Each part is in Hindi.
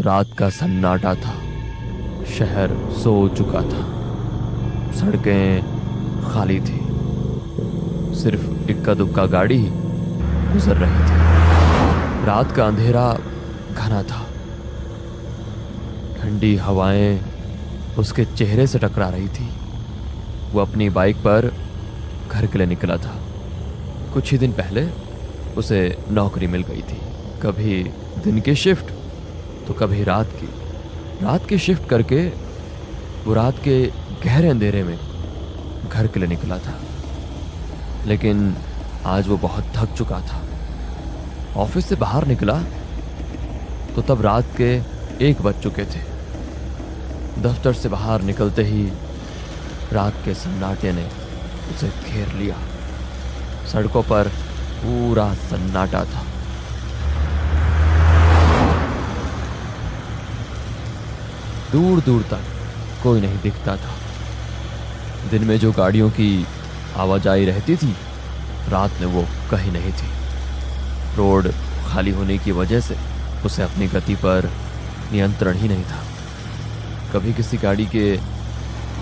रात का सन्नाटा था। शहर सो चुका था। सड़कें खाली थी। सिर्फ इक्का दुक्का गाड़ी गुजर रही थी। रात का अंधेरा घना था। ठंडी हवाएं उसके चेहरे से टकरा रही थी। वो अपनी बाइक पर घर के लिए निकला था। कुछ ही दिन पहले उसे नौकरी मिल गई थी। कभी दिन की शिफ्ट तो कभी रात की। रात की शिफ्ट करके वो रात के गहरे अंधेरे में घर के लिए निकला था। लेकिन आज वो बहुत थक चुका था। ऑफिस से बाहर निकला तो तब रात के 1 बज चुके थे। दफ्तर से बाहर निकलते ही रात के सन्नाटे ने उसे घेर लिया। सड़कों पर पूरा सन्नाटा था। दूर दूर तक कोई नहीं दिखता था। दिन में जो गाड़ियों की आवाजाही रहती थी, रात में वो कहीं नहीं थी। रोड खाली होने की वजह से उसे अपनी गति पर नियंत्रण ही नहीं था। कभी किसी गाड़ी के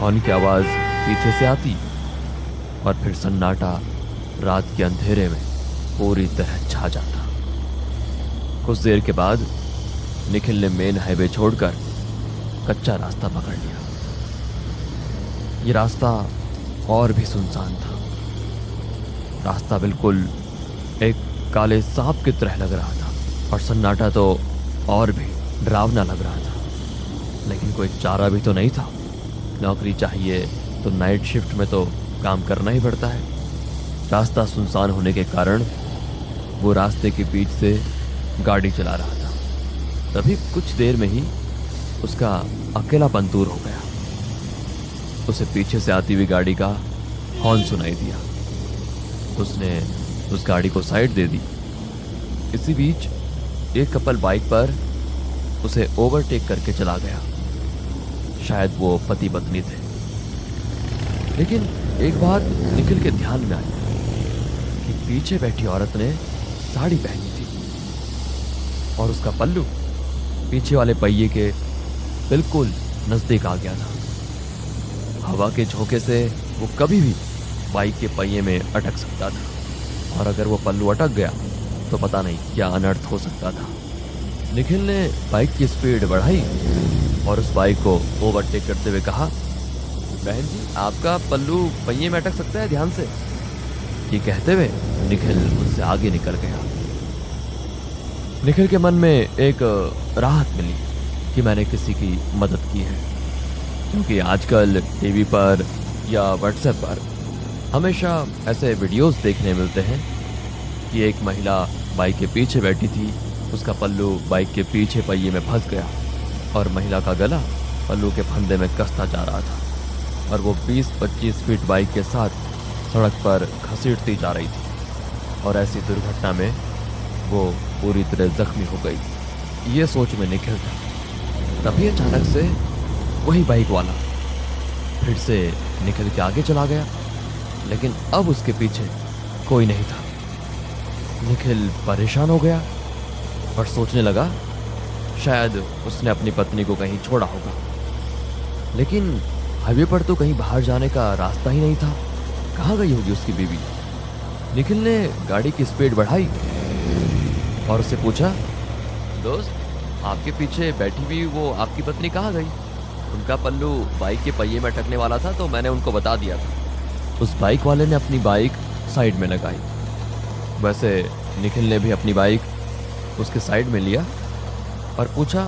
हॉर्न की आवाज़ पीछे से आती और फिर सन्नाटा रात के अंधेरे में पूरी तरह छा जाता। कुछ देर के बाद निखिल ने मेन हाईवे छोड़कर कच्चा रास्ता पकड़ लिया। ये रास्ता और भी सुनसान था। रास्ता बिल्कुल एक काले सांप की तरह लग रहा था और सन्नाटा तो और भी डरावना लग रहा था। लेकिन कोई चारा भी तो नहीं था। नौकरी चाहिए तो नाइट शिफ्ट में तो काम करना ही पड़ता है। रास्ता सुनसान होने के कारण वो रास्ते के बीच से गाड़ी चला रहा था। तभी कुछ देर में ही उसका अकेलापन दूर हो गया। उसे पीछे से आती हुई गाड़ी का हॉर्न सुनाई दिया। उसने उस गाड़ी को साइड दे दी। इसी बीच एक कपल बाइक पर उसे ओवरटेक करके चला गया। शायद वो पति पत्नी थे। लेकिन एक बात निखिल के ध्यान में आई कि पीछे बैठी औरत ने साड़ी पहनी थी और उसका पल्लू पीछे वाले पहिए के बिल्कुल नजदीक आ गया था। हवा के झोंके से वो कभी भी बाइक के पहिए में अटक सकता था और अगर वो पल्लू अटक गया तो पता नहीं क्या अनर्थ हो सकता था। निखिल ने बाइक की स्पीड बढ़ाई और उस बाइक को ओवरटेक करते हुए कहा, बहन जी, आपका पल्लू पहिए में अटक सकता है, ध्यान से। ये कहते हुए निखिल उनसे आगे निकल गया। निखिल के मन में एक राहत मिली कि मैंने किसी की मदद की है, क्योंकि आजकल टीवी पर या व्हाट्सएप पर हमेशा ऐसे वीडियोस देखने मिलते हैं कि एक महिला बाइक के पीछे बैठी थी, उसका पल्लू बाइक के पीछे पहिए में फंस गया और महिला का गला पल्लू के फंदे में कसता जा रहा था और वो 20-25 फीट बाइक के साथ सड़क पर घसीटती जा रही थी और ऐसी दुर्घटना में वो पूरी तरह जख्मी हो गई। ये सोच में निखिल था। तभी अचानक से वही बाइक वाला फिर से निखिल के आगे चला गया, लेकिन अब उसके पीछे कोई नहीं था। निखिल परेशान हो गया और सोचने लगा शायद उसने अपनी पत्नी को कहीं छोड़ा होगा। लेकिन हाईवे पर तो कहीं बाहर जाने का रास्ता ही नहीं था। कहाँ गई होगी उसकी बीवी? निखिल ने गाड़ी की स्पीड बढ़ाई और उससे पूछा, दोस्त, आपके पीछे बैठी हुई वो आपकी पत्नी कहाँ गई? उनका पल्लू बाइक के पहिए में अटकने वाला था तो मैंने उनको बता दिया था। उस बाइक वाले ने अपनी बाइक साइड में लगाई। वैसे निखिल ने भी अपनी बाइक उसके साइड में लिया और पूछा,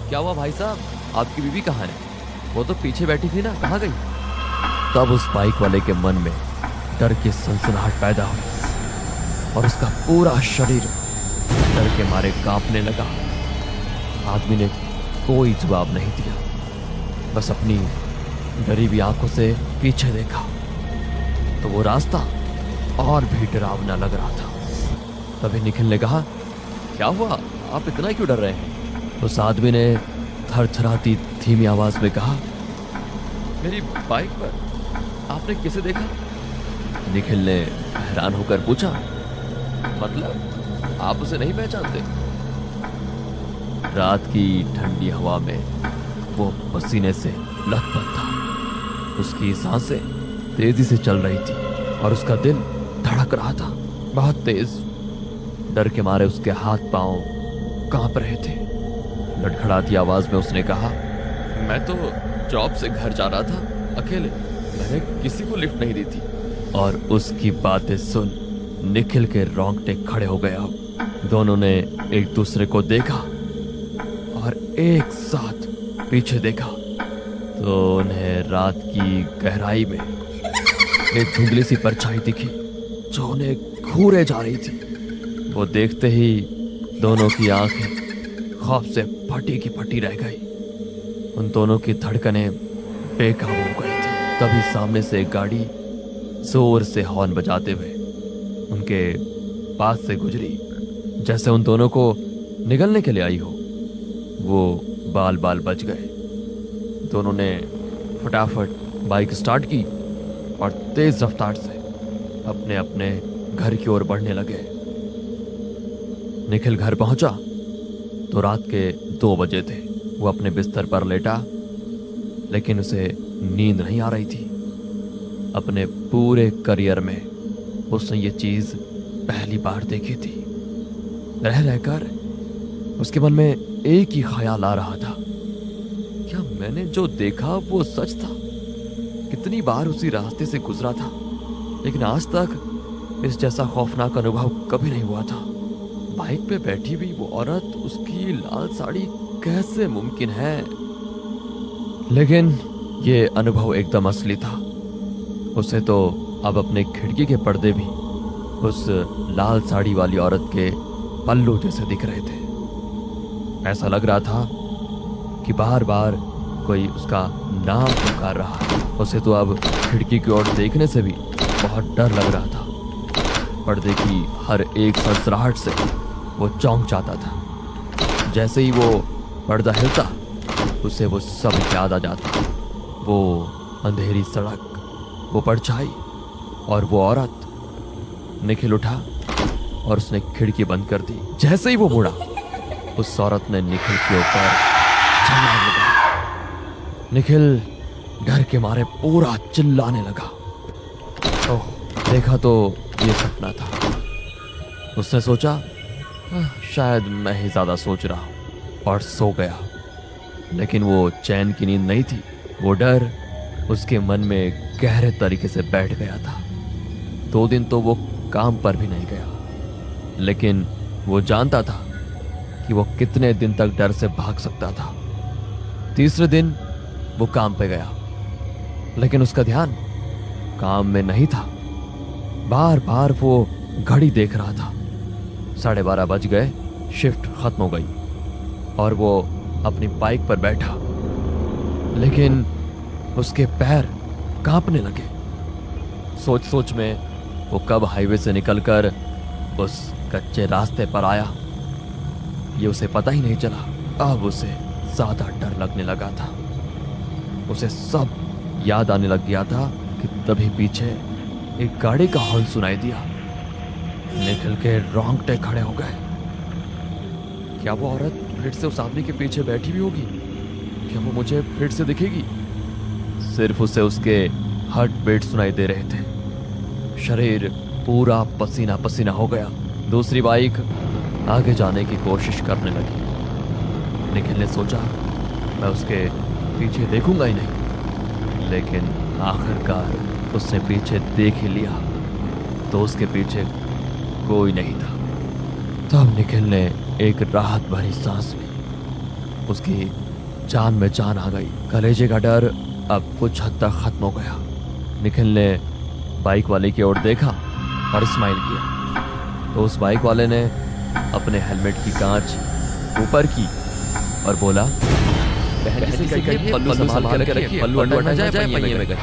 क्या हुआ भाई साहब, आपकी बीवी कहाँ है? वो तो पीछे बैठी थी ना, कहाँ गई? तब उस बाइक वाले के मन में डर की सनसनाहट पैदा हुई और उसका पूरा शरीर डर के मारे कांपने लगा। आदमी ने कोई जवाब नहीं दिया, बस अपनी डरी हुई आंखों से पीछे देखा तो वो रास्ता और भी डरावना लग रहा था। तभी निखिल ने कहा, क्या हुआ, आप इतना क्यों डर रहे हैं? उस आदमी ने थरथराती धीमी आवाज में कहा, मेरी बाइक पर आपने किसे देखा? निखिल ने हैरान होकर पूछा, मतलब आप उसे नहीं पहचानते? रात की ठंडी हवा में वो पसीने से लथपथ था। उसकी सांसें तेजी से चल रही थी और उसका दिल धड़क रहा था, बहुत तेज। डर के मारे उसके हाथ पांव कांप रहे थे। लड़खड़ाती आवाज में उसने कहा, मैं तो जॉब से घर जा रहा था अकेले, मैंने किसी को लिफ्ट नहीं दी थी। और उसकी बातें सुन निखिल के रोंगटे खड़े हो गए। अब दोनों ने एक दूसरे को देखा और एक साथ पीछे देखा तो उन्हें रात की गहराई में एक धुंधली सी परछाई दिखी जो उन्हें घूरे जा रही थी। वो देखते ही दोनों की आंखें खौफ से फटी की फटी रह गई। उन दोनों की धड़कनें बेकाबू हो गई थी। तभी सामने से एक गाड़ी जोर से हॉर्न बजाते हुए उनके पास से गुजरी, जैसे उन दोनों को निगलने के लिए आई हो। वो बाल बाल बच गए। दोनों ने फटाफट बाइक स्टार्ट की और तेज रफ्तार से अपने अपने घर की ओर बढ़ने लगे। निखिल घर पहुंचा तो रात के 2 बजे थे। वो अपने बिस्तर पर लेटा, लेकिन उसे नींद नहीं आ रही थी। अपने पूरे करियर में उसने ये चीज पहली बार देखी थी। रह रहकर उसके मन में एक ही ख्याल आ रहा था, क्या मैंने जो देखा वो सच था? कितनी बार उसी रास्ते से गुजरा था, लेकिन आज तक इस जैसा खौफनाक अनुभव कभी नहीं हुआ था। बाइक पे बैठी हुई वो औरत, उसकी लाल साड़ी, कैसे मुमकिन है? लेकिन ये अनुभव एकदम असली था। उसे तो अब अपने खिड़की के पर्दे भी उस लाल साड़ी वाली औरत के पल्लू जैसे दिख रहे थे। ऐसा लग रहा था कि बार बार कोई उसका नाम पुकार रहा है। उसे तो अब खिड़की की ओर देखने से भी बहुत डर लग रहा था। पर्दे की हर एक सरसराहट से वो चौंक जाता था। जैसे ही वो पर्दा हिलता उसे वो सब याद आ जाता। वो अंधेरी सड़क, वो परछाई और वो औरत। निखिल उठा और उसने खिड़की बंद कर दी। जैसे ही वो मुड़ा, उस औरत ने निखिल के ऊपर छलांग लगाई। निखिल डर के मारे पूरा चिल्लाने लगा। ओह, देखा तो ये सपना था। उसने सोचा, शायद मैं ही ज्यादा सोच रहा हूं, और सो गया। लेकिन वो चैन की नींद नहीं थी। वो डर उसके मन में गहरे तरीके से बैठ गया था। 2 दिन तो वो काम पर भी नहीं गया, लेकिन वो जानता था कि वो कितने दिन तक डर से भाग सकता था। तीसरे दिन वो काम पे गया, लेकिन उसका ध्यान काम में नहीं था। बार बार वो घड़ी देख रहा था। 12:30 बज गए, शिफ्ट खत्म हो गई और वो अपनी बाइक पर बैठा, लेकिन उसके पैर कांपने लगे। सोच सोच में वो कब हाईवे से निकलकर उस कच्चे रास्ते पर आया, ये उसे पता ही नहीं चला। अब उसे ज्यादा डर लगने लगा था। उसे सब याद आने लग गया था कि तभी पीछे एक गाड़ी का हॉर्न सुनाई दिया। निखिल के रोंगटे खड़े हो गए। क्या वो औरत फिर से उस आदमी के पीछे बैठी हुई होगी? क्या वो मुझे फिर से दिखेगी? सिर्फ उसे उसके हार्ट बीट सुनाई दे रहे थे। शरीर पूरा पसीना पसीना हो गया। दूसरी बाइक आगे जाने की कोशिश करने लगी। निखिल ने सोचा, मैं उसके पीछे देखूंगा ही नहीं, लेकिन आखिरकार उसने पीछे देख ही लिया तो उसके पीछे कोई नहीं था। तब निखिल ने एक राहत भरी सांस ली। उसकी जान में जान आ गई। कलेजे का डर अब कुछ हद तक खत्म हो गया। निखिल ने बाइक वाले की ओर देखा और स्माइल किया तो उस बाइक वाले ने अपने हेलमेट की कांच ऊपर की और बोला, बहन जी से कहिए पल्लू संभाल के रखिए, पल्लू अंदर न जाए पहिए में गए।